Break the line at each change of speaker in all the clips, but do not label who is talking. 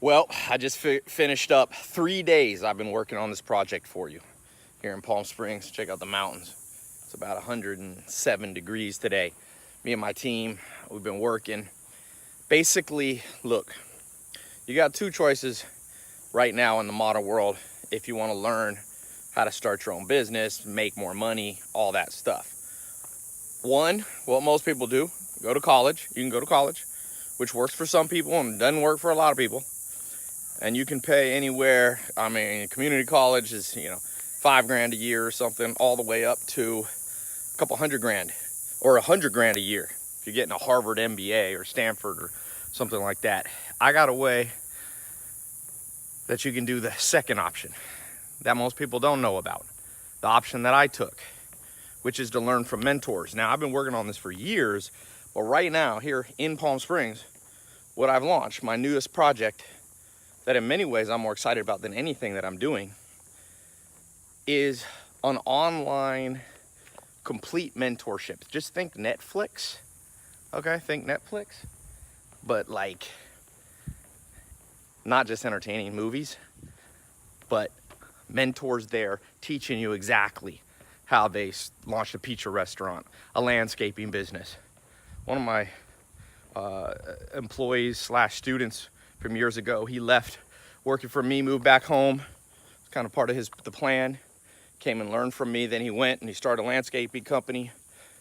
Well, I just finished up 3 days. I've been working on this project for you here in Palm Springs. Check out the mountains. It's about 107 degrees today. Me and my team, we've been working. Basically, look, you got two choices right now in the modern world if you want to learn how to start your own business, make more money, all that stuff. One, what most people do, go to college. You can go to college, which works for some people and doesn't work for a lot of people. And you can pay anywhere, community college is, $5,000 a year or something, all the way up to a couple $100,000 or $100,000 a year. If you're getting a Harvard MBA or Stanford or something like that. I got a way that you can do the second option that most people don't know about. The option that I took, which is to learn from mentors. Now, I've been working on this for years, but right now here in Palm Springs, what I've launched, my newest project, that in many ways I'm more excited about than anything that I'm doing, is an online complete mentorship. Just think Netflix, okay? Think Netflix, but like not just entertaining movies, but mentors there teaching you exactly how they launched a pizza restaurant, a landscaping business. One of my employees / students from years ago, he left working for me, moved back home. It's kind of part of the plan. Came and learned from me. Then he went and he started a landscaping company.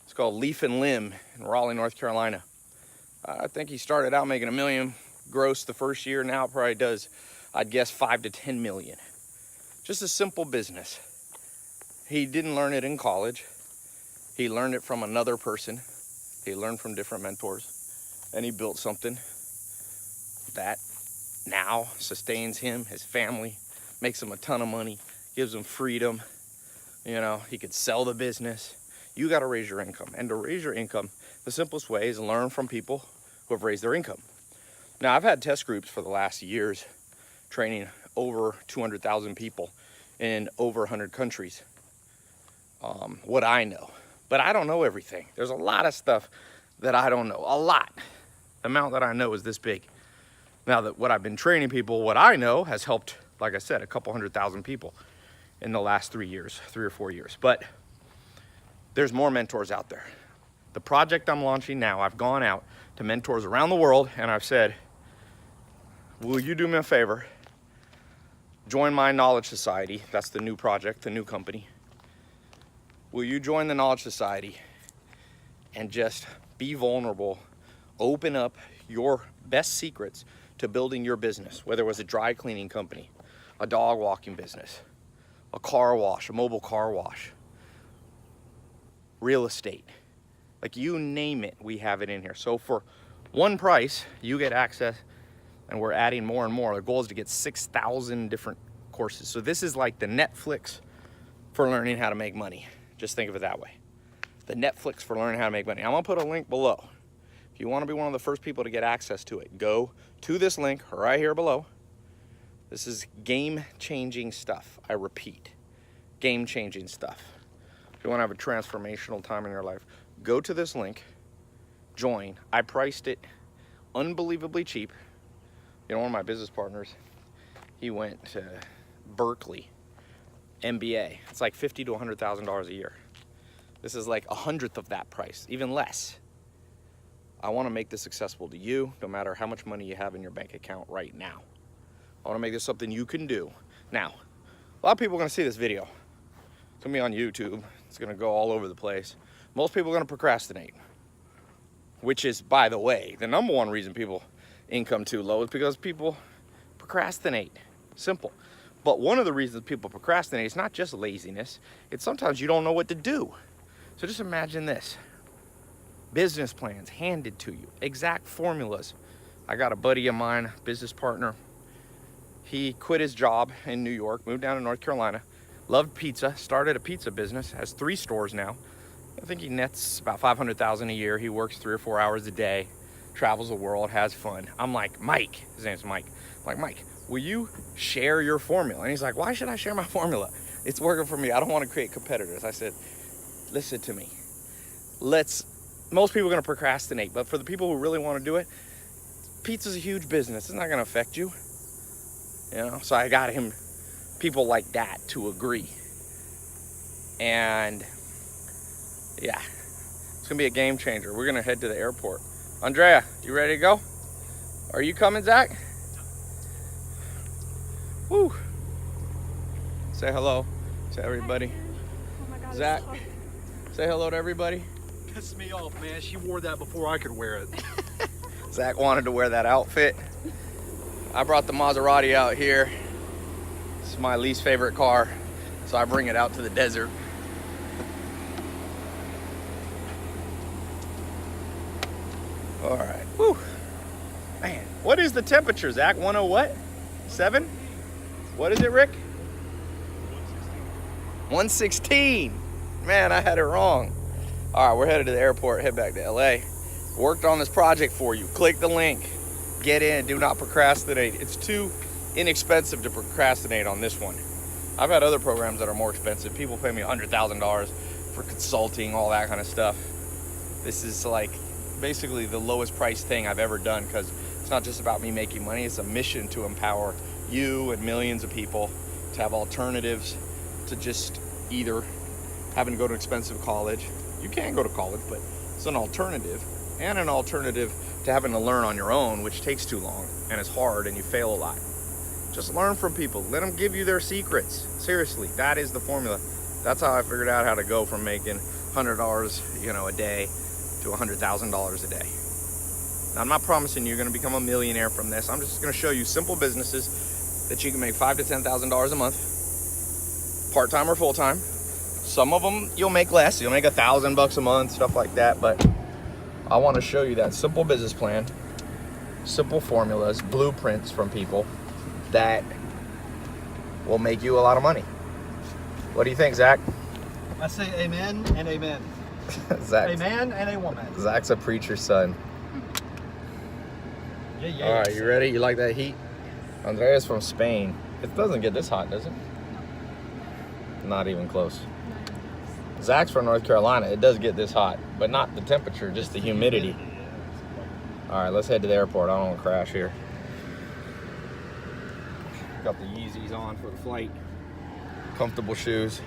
It's called Leaf and Limb in Raleigh, North Carolina. I think he started out making $1 million gross the first year. Now it probably does, I'd guess, 5 to 10 million. Just a simple business. He didn't learn it in college. He learned it from another person. He learned from different mentors. And he built something that now sustains him, his family, makes him a ton of money, gives him freedom. He could sell the business. You got to raise your income. And to raise your income, the simplest way is learn from people who have raised their income. Now, I've had test groups for the last years, training over 200,000 people in over 100 countries. What I know. But I don't know everything. There's a lot of stuff that I don't know. A lot. The amount that I know is this big. Now that what I've been training people, what I know has helped, like I said, a couple 100,000 people in the last 3 or 4 years. But there's more mentors out there. The project I'm launching now, I've gone out to mentors around the world and I've said, will you do me a favor? Join my Knowledge Society. That's the new project, the new company. Will you join the Knowledge Society and just be vulnerable, open up your best secrets to building your business, whether it was a dry cleaning company, a dog walking business, a car wash, a mobile car wash, real estate, like you name it, we have it in here. So for one price, you get access, and we're adding more and more. The goal is to get 6,000 different courses. So this is like the Netflix for learning how to make money. Just think of it that way. The Netflix for learning how to make money. I'm gonna put a link below. If you wanna be one of the first people to get access to it, go to this link right here below. This is game-changing stuff. I repeat, game-changing stuff. If you wanna have a transformational time in your life, go to this link, join. I priced it unbelievably cheap. One of my business partners, he went to Berkeley, MBA. It's like $50,000 to $100,000 a year. This is like 1/100th of that price, even less. I want to make this accessible to you, no matter how much money you have in your bank account right now. I want to make this something you can do. Now, a lot of people are going to see this video. It's going to be on YouTube. It's going to go all over the place. Most people are going to procrastinate, which is, by the way, the number one reason people income too low is because people procrastinate. Simple. But one of the reasons people procrastinate is not just laziness. It's sometimes you don't know what to do. So just imagine this. Business plans handed to you, exact formulas. I got a buddy of mine, business partner. He quit his job in New York, moved down to North Carolina, loved pizza, started a pizza business, has 3 stores now. I think he nets about $500,000 a year. He works 3 or 4 hours a day, travels the world, has fun. I'm like, Mike, his name's Mike. I'm like, Mike, will you share your formula? And he's like, why should I share my formula? It's working for me. I don't want to create competitors. I said, listen to me. Most people are going to procrastinate, but for the people who really want to do it, pizza's a huge business. It's not going to affect you. You know, so I got him people like that to agree. And yeah, it's gonna be a game changer. We're gonna head to the airport. Andrea, you ready to go? Are you coming, Zach? Woo. Say hello to everybody.
Oh my God,
Zach, say hello to everybody.
Pissed me off, man. She wore that before I could wear it.
Zach wanted to wear that outfit. I brought the Maserati out here. It's my least favorite car, so I bring it out to the desert. All right, woo. Man, what is the temperature, Zach? 10 what? 7? What is it, Rick? 116. Man, I had it wrong. All right, we're headed to the airport, head back to LA. Worked on this project for you. Click the link. Get in, do not procrastinate. It's too inexpensive to procrastinate on this one. I've had other programs that are more expensive. People pay me $100,000 for consulting, all that kind of stuff. This is like basically the lowest price thing I've ever done, because it's not just about me making money. It's a mission to empower you and millions of people to have alternatives to just either having to go to expensive college. You can go to college, but it's an alternative, and an alternative to having to learn on your own, which takes too long and is hard and you fail a lot. Just learn from people. Let them give you their secrets. Seriously, that is the formula. That's how I figured out how to go from making $100, a day to $100,000 a day. Now, I'm not promising you're going to become a millionaire from this. I'm just going to show you simple businesses that you can make $5,000 to $10,000 a month, part-time or full-time. Some of them you'll make less. You'll make $1,000 a month, stuff like that. But I want to show you that simple business plan, simple formulas, blueprints from people that will make you a lot of money. What do you think, Zach?
I say amen and amen.
Zach.
A man and a woman.
Zach's a preacher's son.
Yeah.
All right, you ready? You like that heat? Andrea's from Spain. It doesn't get this hot, does it? Not even close. Zach's from North Carolina. It does get this hot, but not the temperature, just the humidity. All right, let's head to the airport. I don't want to crash here. Got the Yeezys on for the flight. Comfortable shoes.